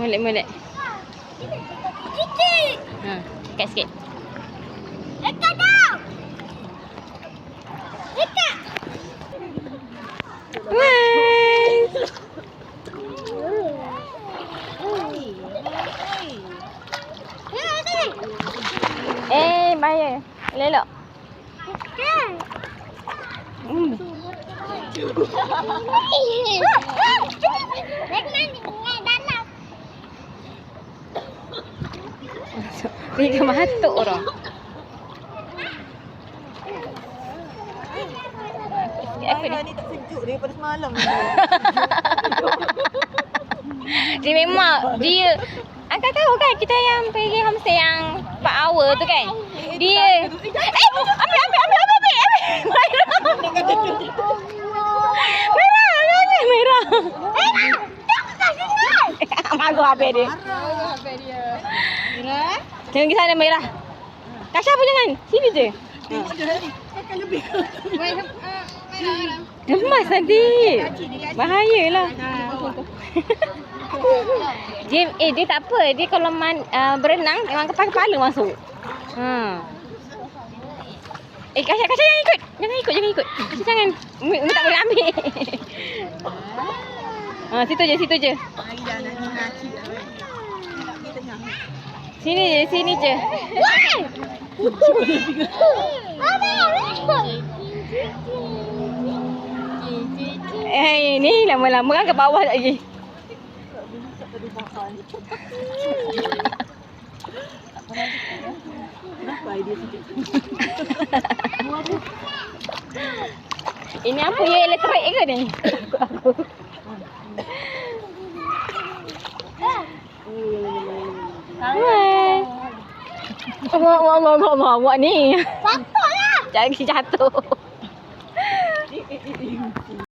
Molek. Ha, dekat sikit. Dekat dah. Dekat. Weh. Bahaya. Lelok. Dia matuk orang. Ayah ni tak sejuk daripada semalam. Dia memang Angkat tahu kan kita yang pergi homestay yang 4 hour tu kan. Dia ambil. Merah. Malu habis dia. Merah? Jangan pergi sana merah. Tasha pun jangan. Sini je. Akan lebih. Lemas nanti. Bahayalah. Dia tak apa. Dia kalau berenang memang kepala masuk. Kasha jangan ikut. Jangan ikut. Kasha jangan. Umi tak boleh ambil. Situ je. Mari dah nak kaki dah. Di tengah. Sini je. Ni lama-lama kan ke bawah lagi. Kenapa idea sikit? Ini apa ya, elektrik ke ni? Awak ni. Jatuh lah. Jangan jatuh.